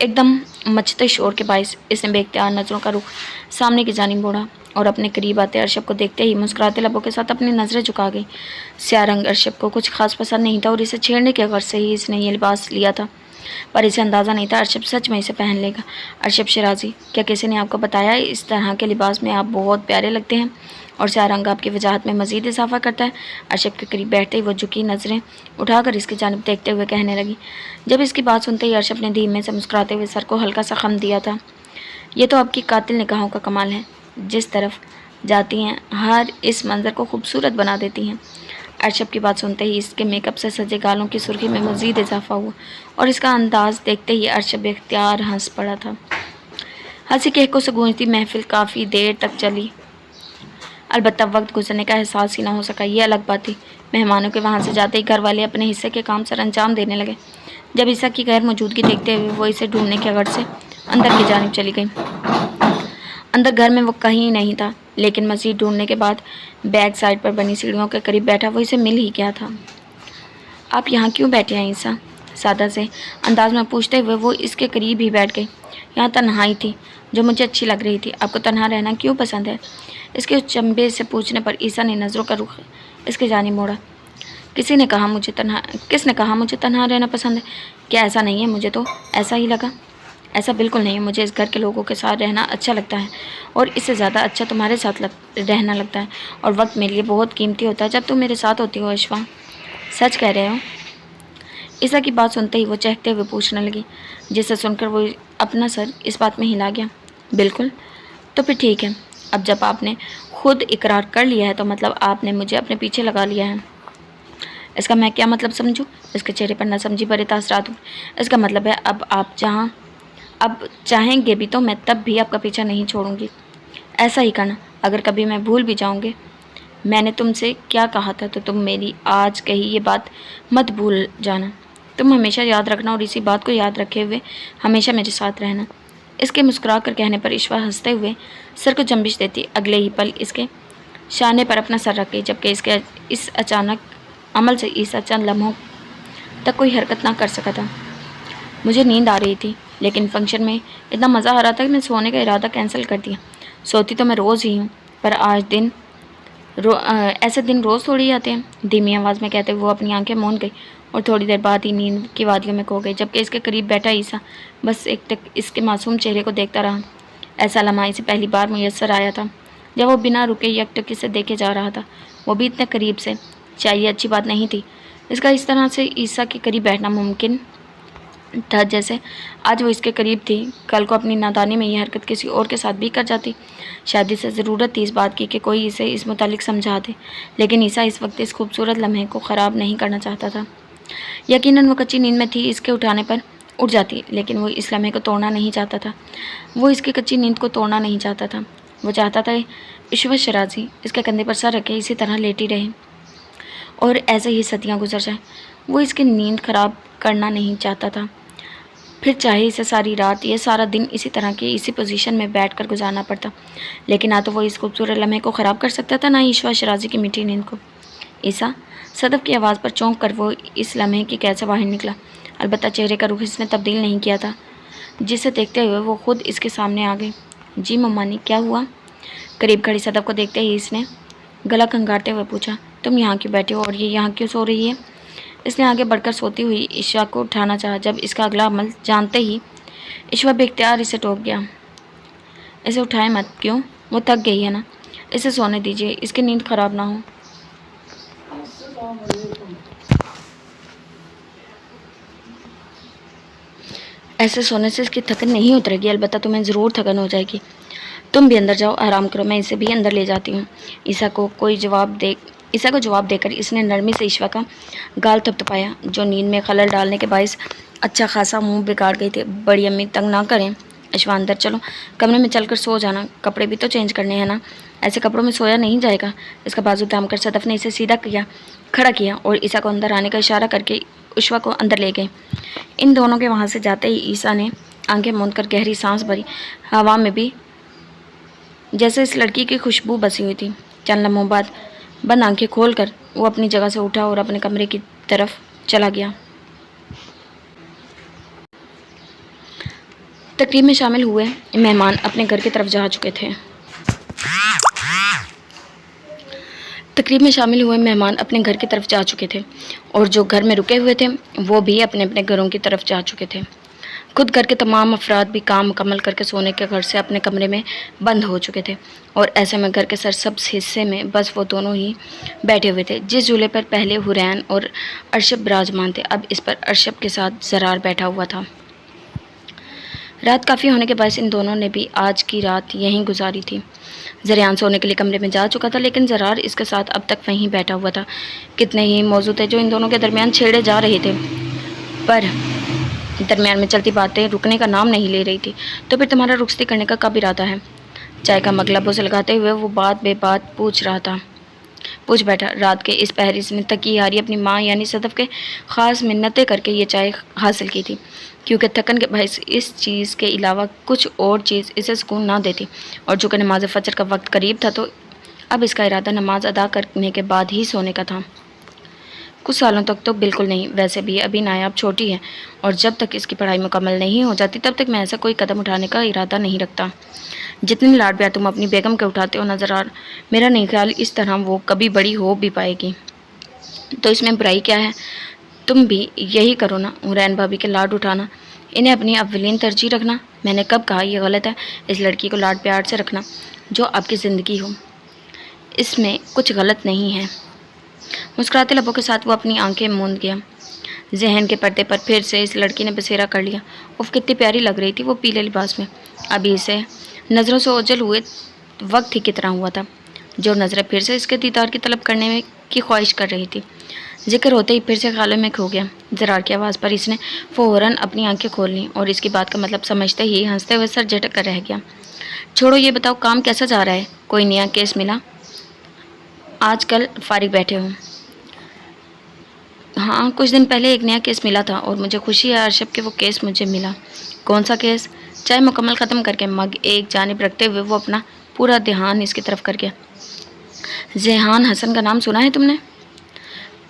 एकदम मचते शोर के बायस इसने बेख्तियार नज़रों का रुख सामने की जानिब मोड़ा, और अपने करीब आते अर्शद को देखते ही मुस्कुराते लबों के साथ अपनी नज़रें झुका गई। स्याह रंग अर्शद को कुछ खास पसंद नहीं था, और इसे छेड़ने के गर्ज से ही इसने ये लिबास लिया था, पर इसे अंदाज़ा नहीं था अर्शद सच में इसे पहन लेगा। अर्शद शराजी, क्या किसी ने आपको बताया इस तरह के लिबास में आप बहुत प्यारे लगते हैं, और स्याह रंग आपकी वजाहत में मज़ीद इजाफा करता है। अर्शद के करीब बैठते ही वो झुकी नज़रें उठाकर इसकी जानिब देखते हुए कहने लगी। जब इसकी बात सुनते ही अर्शद ने धीमे से मुस्कुराते हुए सर को हल्का सा खम दिया था। ये तो आपकी कातिल निगाहों का कमाल है, जिस तरफ जाती हैं हर इस मंज़र को खूबसूरत बना देती हैं। अर्शद की बात सुनते ही इसके मेकअप से सजे गालों की सुर्खी में मज़ीद इजाफा हुआ, और इसका अंदाज़ देखते ही अर्शद बेख्तियार हंस पड़ा था। हंसी कहकों से गूंजती महफिल काफ़ी देर तक चली। अलबत्ता वक्त गुजरने का एहसास ही ना हो सका, ये अलग बात थी। मेहमानों के वहाँ से जाते ही घर वाले अपने हिस्से के काम सर अंजाम देने लगे। जब ईसा की गैर मौजूदगी देखते हुए वो इसे ढूंढने के गर्ज से अंदर की जानिब चली गई। अंदर घर में वो कहीं नहीं था, लेकिन मज़ीद ढूंढने के बाद बैक साइड पर बनी सीढ़ियों के करीब बैठा वो इसे मिल ही गया था। आप यहाँ क्यों बैठे हैं ईसा? सादा से अंदाज में पूछते हुए वो इसके करीब ही बैठ गई। यहाँ तन्हाई थी जो मुझे अच्छी लग रही थी। आपको तन्हा रहना क्यों पसंद है? इसके चंबे से पूछने पर ईसा ने नज़रों का रुख इसके जानिब मोड़ा। किसने कहा मुझे तन्हा रहना पसंद है? क्या ऐसा नहीं है? मुझे तो ऐसा ही लगा। ऐसा बिल्कुल नहीं है, मुझे इस घर के लोगों के साथ रहना अच्छा लगता है और इससे ज़्यादा अच्छा तुम्हारे साथ रहना लगता है। और वक्त मेरे लिए बहुत कीमती होता है जब तुम मेरे साथ होती हो इशवा। सच कह रहे हो? ईसा की बात सुनते ही वो चहकते हुए पूछने लगी, जिसे सुनकर वो अपना सर इस बात में हिला गया। बिल्कुल। तो फिर ठीक है, अब जब आपने खुद इकरार कर लिया है तो मतलब आपने मुझे अपने पीछे लगा लिया है। इसका मैं क्या मतलब समझूं? इसके चेहरे पर न समझी भरे तासरात। इसका मतलब है अब चाहेंगे भी तो मैं तब भी आपका पीछा नहीं छोड़ूंगी। ऐसा ही करना, अगर कभी मैं भूल भी जाऊंगी मैंने तुमसे क्या कहा था तो तुम मेरी आज कही ये बात मत भूल जाना। तुम हमेशा याद रखना और इसी बात को याद रखे हुए हमेशा मेरे साथ रहना। इसके मुस्कुरा कर कहने पर ईश्वा हंसते हुए सर को जंबिश देती अगले ही पल इसके शाने पर अपना सर रख गई, जबकि इसके इस अचानक अमल से ईसा चंद लम्हों तक कोई हरकत ना कर सका था। मुझे नींद आ रही थी, लेकिन फंक्शन में इतना मज़ा आ रहा था कि मैं सोने का इरादा कैंसिल कर दिया। सोती तो मैं रोज़ ही हूँ, पर आज ऐसे दिन रोज़ थोड़ी आते हैं। धीमी आवाज़ में कहते हुए वो अपनी आंखें मूंद गई और थोड़ी देर बाद ही नींद की वादियों में खो गई, जबकि इसके करीब बैठा ईसा बस एक तक इसके मासूम चेहरे को देखता रहा। ऐसा लम्हा इसे पहली बार मुयस्सर आया था जब वो बिना रुके यकटकी से देखे जा रहा था, वो भी इतने करीब से। शायद ये अच्छी बात नहीं थी, इसका इस तरह से ईसा के करीब बैठना मुमकिन था जैसे आज वो इसके करीब थी, कल को अपनी नादानी में यह हरकत किसी और के साथ भी कर जाती। शादी से ज़रूरत थी इस बात की कि कोई इसे इस मुतालिक समझा दे, लेकिन ईसा इस वक्त इस खूबसूरत लम्हे को ख़राब नहीं करना चाहता था। यकीनन वो कच्ची नींद में थी, इसके उठाने पर उठ जाती, लेकिन वो इस लम्हे को तोड़ना नहीं चाहता था। वो इसकी कच्ची नींद को तोड़ना नहीं चाहता था। वो चाहता था ईश्वर शराजी इसके कंधे पर सर रखे इसी तरह लेटी रहे और ऐसे ही सदियाँ गुजर जाएं। वो इसकी नींद खराब करना नहीं चाहता था, फिर चाहे इसे सारी रात या सारा दिन इसी तरह की इसी पोजीशन में बैठकर गुजारना पड़ता, लेकिन ना तो वो इस खूबसूरत लम्हे को ख़राब कर सकता था, ना ही ईश्वा शराजी की मीठी नींद को। ईसा सदफ की आवाज़ पर चौंक कर वो इस लम्हे की कैसे बाहर निकला। अलबत्ता चेहरे का रुख इसने तब्दील नहीं किया था, जिसे देखते हुए वो खुद इसके सामने आ गई। जी मम्मानी, क्या हुआ? करीब खड़ी सदफ को देखते ही इसने गला खंगारते हुए पूछा, तुम यहाँ क्यों बैठे हो और ये यहाँ क्यों सो रही है? इसने आगे बढ़कर सोती हुई ईशा को उठाना चाहा, जब इसका अगला अमल जानते ही ईश्वा बेख्तियार इसे टोक गया। इसे उठाए मत। क्यों? वो थक गई है ना, इसे सोने दीजिए, इसकी नींद खराब ना हो। ऐसे सोने से इसकी थकन नहीं उतरेगी, अलबत्ता तुम्हें ज़रूर थकन हो जाएगी। तुम भी अंदर जाओ, आराम करो, मैं इसे भी अंदर ले जाती हूँ। ईसा को जवाब देकर इसने नरमी से ईश्वा का गाल थपथपाया, जो नींद में खलल डालने के बायस अच्छा खासा मुंह बिगाड़ गई थे। बड़ी अम्मी, तंग ना करें। ईश्वा, अंदर चलो, कमरे में चलकर सो जाना, कपड़े भी तो चेंज करने हैं ना, ऐसे कपड़ों में सोया नहीं जाएगा। इसका बाजू थाम कर सदफ ने इसे सीधा खड़ा किया और ईसा को अंदर आने का इशारा करके ईश्वा को अंदर ले गए। इन दोनों के वहाँ से जाते ही ईसा ने आंखें मूंद कर गहरी सांस भरी। हवा में भी जैसे इस लड़की की खुशबू बसी हुई थी। चंद लम्हों बाद बंद आंखें खोलकर वो अपनी जगह से उठा और अपने कमरे की तरफ चला गया। तकरीब में शामिल हुए मेहमान अपने घर की तरफ जा चुके थे। और जो घर में रुके हुए थे वो भी अपने अपने घरों की तरफ जा चुके थे। खुद घर के तमाम अफराद भी काम मुकम्मल करके सोने के घर से अपने कमरे में बंद हो चुके थे और ऐसे में घर के सरसब्ज हिस्से में बस वो दोनों ही बैठे हुए थे। जिस झूले पर पहले हुरैन और अरशब विराजमान थे, अब इस पर अरशब के साथ ज़रार बैठा हुआ था। रात काफ़ी होने के बाद इन दोनों ने भी आज की रात यहीं गुजारी थी। ज़रियान सोने के लिए कमरे में जा चुका था, लेकिन ज़रार इसके साथ अब तक वहीं बैठा हुआ था। कितने ही मौजूद थे जो इन दोनों के दरमियान छेड़े जा रहे थे, पर दरमियान में चलती बातें रुकने का नाम नहीं ले रही थी। तो फिर तुम्हारा रुखसती करने का कब इरादा है? चाय का मग लबों से लगाते हुए वो बात बेबात पूछ बैठा। रात के इस पहर इसने तकी हारी अपनी माँ यानी सदफ के ख़ास मिन्नतें करके ये चाय हासिल की थी, क्योंकि थकन के बायस इस चीज़ के अलावा कुछ और चीज़ इसे सुकून ना देती। और चूँकि नमाज फ़जर का वक्त करीब था, तो अब इसका इरादा नमाज अदा करने के बाद ही सोने का था। कुछ सालों तक तो बिल्कुल नहीं। वैसे भी अभी नायाब छोटी है और जब तक इसकी पढ़ाई मुकम्मल नहीं हो जाती तब तक मैं ऐसा कोई कदम उठाने का इरादा नहीं रखता। जितनी लाड प्यार तुम अपनी बेगम के उठाते हो नज़र आ, मेरा नहीं ख्याल इस तरह वो कभी बड़ी हो भी पाएगी। तो इसमें बुराई क्या है? तुम भी यही करो ना, हुरैन भाभी के लाड उठाना, इन्हें अपनी अव्वलीन तरजीह रखना। मैंने कब कहा ये गलत है? इस लड़की को लाड प्यार से रखना जो आपकी ज़िंदगी हो, इसमें कुछ गलत नहीं है। मुस्कुराते लबों के साथ वो अपनी आंखें मूंद गया। जहन के पर्दे पर फिर से इस लड़की ने बसेरा कर लिया। उफ, कितनी प्यारी लग रही थी वो पीले लिबास में। अभी इसे नज़रों से ओझल हुए वक्त ही कितना हुआ था, जो नज़रें फिर से इसके दीदार की तलब करने में की ख्वाहिश कर रही थी। जिक्र होते ही फिर से ख्यालों में खो गया। ज़रार की आवाज़ पर इसने फ़ौरन अपनी आंखें खोल लीं और इसकी बात का मतलब समझते ही हंसते हुए सर झटक कर रह गया। छोड़ो, ये बताओ काम कैसा जा रहा है? कोई नया केस मिला? आजकल फारिग बैठे हो? हाँ, कुछ दिन पहले एक नया केस मिला था और मुझे खुशी है अरशब कि वो केस मुझे मिला। कौन सा केस? चाय मुकम्मल ख़त्म करके मग एक जानिब रखते हुए वो अपना पूरा ध्यान इसकी तरफ कर गया। जेहान हसन का नाम सुना है तुमने?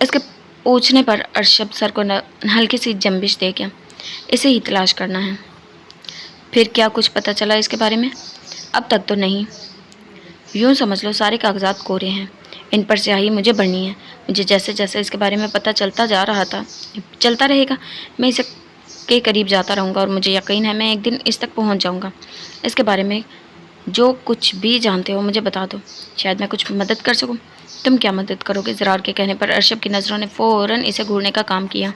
इसके पूछने पर अरशब सर को हल्की सी जंबिश दे गया। इसे ही तलाश करना है। फिर क्या कुछ पता चला इसके बारे में? अब तक तो नहीं। यूँ समझ लो सारे कागजात कोरे हैं, इन पर स्याही मुझे भरनी है। मुझे जैसे जैसे इसके बारे में पता चलता जा रहा था, चलता रहेगा, मैं इसे के करीब जाता रहूँगा और मुझे यकीन है मैं एक दिन इस तक पहुँच जाऊँगा। इसके बारे में जो कुछ भी जानते हो मुझे बता दो, शायद मैं कुछ मदद कर सकूँ। तुम क्या मदद करोगे? ज़रार के कहने पर अरशब की नज़रों ने फ़ौरन इसे घूरने का काम किया।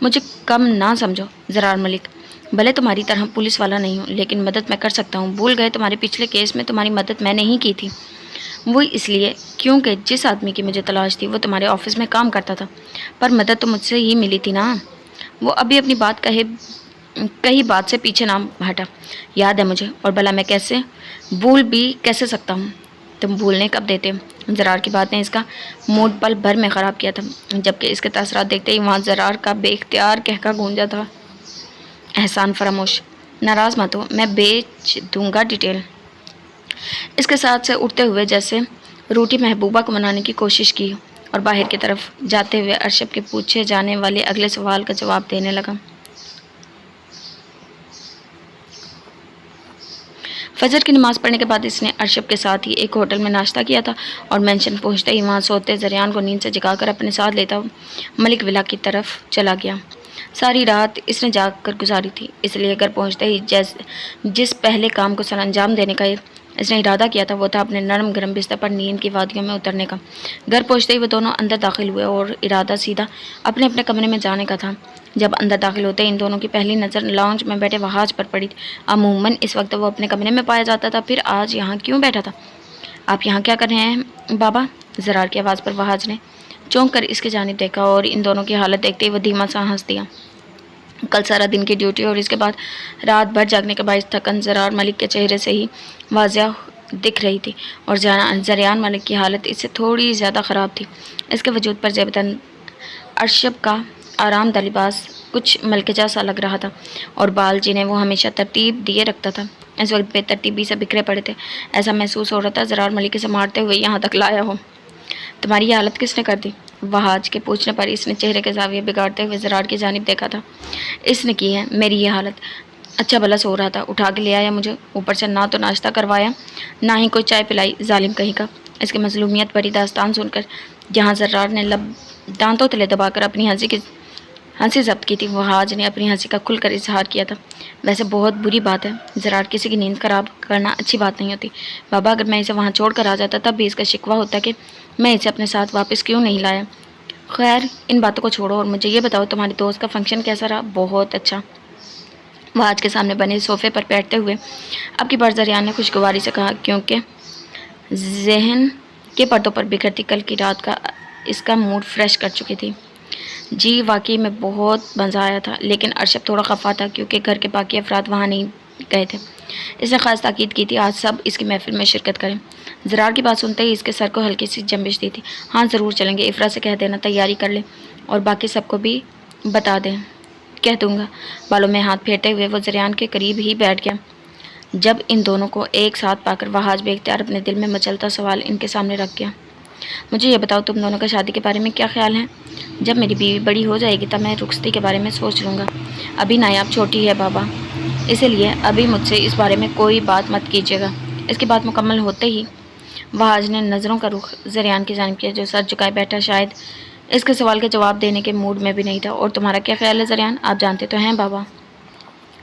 मुझे कम ना समझो ज़रार मलिक, भले तुम्हारी तरह पुलिस वाला नहीं हूँ, लेकिन मदद मैं कर सकता हूँ। भूल गए तुम्हारे पिछले केस में तुम्हारी मदद मैंने ही की थी। वो इसलिए क्योंकि जिस आदमी की मुझे तलाश थी वो तुम्हारे ऑफिस में काम करता था, पर मदद तो मुझसे ही मिली थी ना। वो अभी अपनी बात कही बात से पीछे ना हटा। याद है मुझे, और भला मैं कैसे भूल भी कैसे सकता हूँ? तुम भूलने कब देते हो? ज़रार की बात ने इसका मूड पल भर में ख़राब किया था, जबकि इसके तासरात देखते ही वहाँ ज़रार का बेख्तियार कहका गूंजा था। एहसान फरामोश, नाराज़ मत हो, मैं बेच दूंगा डिटेल। इसके साथ से उठते हुए जैसे रूठी महबूबा को मनाने की कोशिश की और बाहर की तरफ जाते हुए अरशब के पूछे जाने वाले अगले सवाल का जवाब देने लगा। फजर की नमाज़ पढ़ने के बाद इसने अरशब के साथ ही एक होटल में नाश्ता किया था और मेंशन पहुंचते ही वहां सोते ज़रियान को नींद से जगाकर अपने साथ लेता मलिक विला की तरफ चला गया। सारी रात इसने जाग कर गुजारी थी, इसलिए घर पहुंचते ही जिस पहले काम को सरअंजाम देने का इसने इरादा किया था वो था अपने नरम गरम बिस्तर पर नींद की वादियों में उतरने का। घर पहुंचते ही वो दोनों अंदर दाखिल हुए और इरादा सीधा अपने अपने कमरे में जाने का था। जब अंदर दाखिल होते इन दोनों की पहली नज़र लाउंज में बैठे वहाज पर पड़ी। अमूमन इस वक्त वो अपने कमरे में पाया जाता था, फिर आज यहाँ क्यों बैठा था? आप यहाँ क्या कर रहे हैं बाबा? ज़रार की आवाज़ पर वहाज ने चौंक कर इसकी जानिब देखा और इन दोनों की हालत देखते ही वो धीमा सा हंस दिया। कल सारा दिन की ड्यूटी और इसके बाद रात भर जागने के बायस थकन ज़रार मलिक के चेहरे से ही वाज़िया दिख रही थी और ज़रियान मलिक की हालत इससे थोड़ी ज़्यादा ख़राब थी। इसके वजूद पर ज़ेबतन अरशब का आरामदा लिबास कुछ मलकजा सा लग रहा था और बाल जिन्हें वो हमेशा तरतीब दिए रखता था इस वक्त बेतरतीबी से बिखरे पड़े थे। ऐसा महसूस हो रहा था ज़रार मलिक से मारते हुए यहाँ तक लाया हो। तुम्हारी ये हालत किसने कर दी? वहाज के पूछने पर इसने चेहरे के जाविये बिगाड़ते हुए ज़रार की जानिब देखा था। इसने की है मेरी ये हालत। अच्छा भला सो रहा था, उठा के ले आया मुझे, ऊपर से ना तो नाश्ता करवाया ना ही कोई चाय पिलाई, जालिम कहीं का। इसकी मजलूमियत भरी दास्तान सुनकर जहाँ ज़रार ने लब दांतों तले दबाकर अपनी हंसी जब्त की थी, वहाज ने अपनी हंसी का खुलकर इजहार किया था। वैसे बहुत बुरी बात है ज़रार, किसी की नींद खराब करना अच्छी बात नहीं होती। बाबा, अगर मैं इसे वहाँ छोड़ कर आ जाता तब भी इसका शिकवा होता कि मैं इसे अपने साथ वापस क्यों नहीं लाया। खैर, इन बातों को छोड़ो और मुझे ये बताओ तुम्हारी दोस्त का फंक्शन कैसा रहा? बहुत अच्छा। वहाज के सामने बने सोफे पर बैठते हुए अब की बार ज़रियान ने खुशगवारी से कहा, क्योंकि जहन के पर्दों पर बिखरती कल की रात का इसका मूड फ्रेश कर चुकी थी। जी वाकई में बहुत मज़ा आया था, लेकिन अरशब थोड़ा खफा था क्योंकि घर के बाकी अफराद वहाँ नहीं गए थे। इसने ख़ास ताकीद की थी आज सब इसकी महफिल में शिरकत करें। ज़रार की बात सुनते ही इसके सर को हल्की सी जंबिश दी थी। हाँ ज़रूर चलेंगे, इफ़रा से कह देना तैयारी कर ले और बाकी सबको भी बता दें। कह दूँगा। बालों में हाथ फेरते हुए वो ज़रियान के करीब ही बैठ गया। जब इन दोनों को एक साथ पाकर वहाज बेख्तियार अपने दिल में मचलता सवाल इनके सामने रख गया। मुझे ये बताओ तुम दोनों का शादी के बारे में क्या ख्याल है? जब मेरी बीवी बड़ी हो जाएगी तब मैं रुखसती के बारे में सोच लूँगा। अभी नायाब छोटी है बाबा, इसीलिए अभी मुझसे इस बारे में कोई बात मत कीजिएगा। इसकी बात मुकम्मल होते ही वहाज ने नज़रों का रुख ज़रियान की जानिब किया जो सर झुकाए बैठा शायद इसके सवाल के जवाब देने के मूड में भी नहीं था। और तुम्हारा क्या ख्याल है ज़रियान, आप जानते तो हैं बाबा?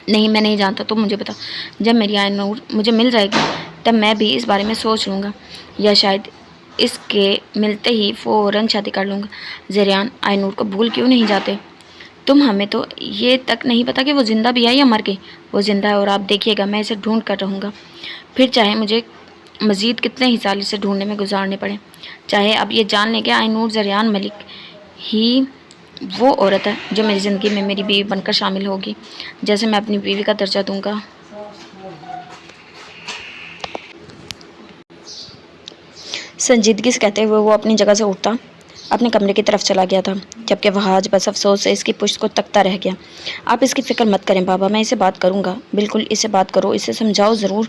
नहीं, मैं नहीं जानता, तुम मुझे बता। जब मेरी आयनूर मुझे मिल जाएगी तब मैं भी इस बारे में सोच लूँगा, या शायद इसके मिलते ही फ़ौरन शादी कर लूँगा। ज़रियान, आयनूर को भूल क्यों नहीं जाते तुम? हमें तो ये तक नहीं पता कि वो ज़िंदा भी है या मर गई। वो ज़िंदा है और आप देखिएगा, मैं इसे ढूंढ कर रहूँगा, फिर चाहे मुझे मज़ीद कितने ही साल इसे ढूंढने में गुजारने पड़े। चाहे अब ये जान लें कि आयनूर ज़रियान मलिक ही वो औरत है जो मेरी ज़िंदगी में मेरी बीवी बनकर शामिल होगी, जैसे मैं अपनी बीवी का दर्जा दूंगा। संजीदगी से कहते हुए वो अपनी जगह से उठता अपने कमरे की तरफ चला गया था, जबकि वह आज बस अफसोस से इसकी पुश्त को तकता रह गया। आप इसकी फ़िक्र मत करें बाबा, मैं इसे बात करूंगा। बिल्कुल इसे बात करो, इसे समझाओ ज़रूर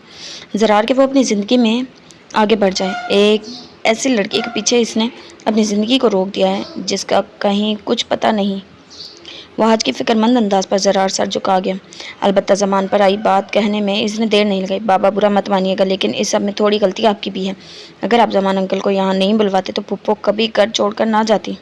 ज़रार कि वो अपनी ज़िंदगी में आगे बढ़ जाए। एक ऐसी लड़की के पीछे इसने अपनी ज़िंदगी को रोक दिया है जिसका कहीं कुछ पता नहीं। वह आज की फ़िक्रमंद अंदाज पर ज़रार सर झुका गया। अलबत्ता ज़बान पर आई बात कहने में इसने देर नहीं लगाई। बाबा बुरा मत मानिएगा, लेकिन इस सब में थोड़ी गलती आपकी भी है। अगर आप ज़मान अंकल को यहाँ नहीं बुलवाते तो पुप्पो कभी घर छोड़कर ना जाती।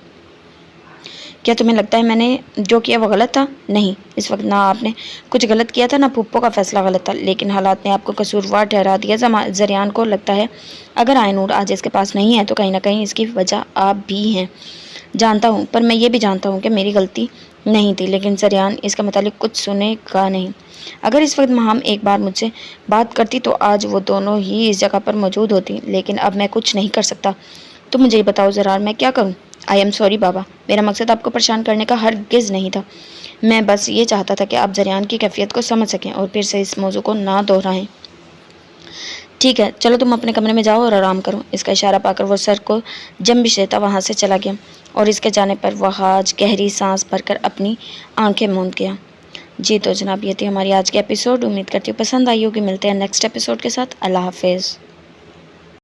क्या तुम्हें लगता है मैंने जो किया वो गलत था? नहीं, इस वक्त ना आपने कुछ गलत किया था ना पुप्पो का फैसला गलत था, लेकिन हालात ने आपको कसूरवार ठहरा दिया। ज़रियान को लगता है अगर आयनूर आज इसके पास नहीं है तो कहीं ना कहीं इसकी वजह आप भी हैं। जानता हूँ, पर मैं ये भी जानता हूँ कि मेरी गलती नहीं थी। लेकिन ज़रियान इसका मतलब कुछ सुनेगा नहीं। अगर इस वक्त हम एक बार मुझसे बात करती तो आज वो दोनों ही इस जगह पर मौजूद होती, लेकिन अब मैं कुछ नहीं कर सकता। तो मुझे ये बताओ ज़रार, मैं क्या करूँ? आई एम सॉरी बाबा, मेरा मकसद आपको परेशान करने का हरगिज़ नहीं था। मैं बस ये चाहता था कि आप ज़रियान की कैफियत को समझ सकें और फिर से इस मौजू को ना दोहराएं। ठीक है, चलो तुम अपने कमरे में जाओ और आराम करो। इसका इशारा पाकर वो सर को जंबिश देता वहाँ से चला गया और इसके जाने पर वह आज गहरी सांस भरकर अपनी आंखें मूंद गया। जी तो जनाब, ये थी हमारी आज की एपिसोड। उम्मीद करती हूँ पसंद आई होगी। मिलते हैं नेक्स्ट एपिसोड के साथ। अल्लाह हाफिज़।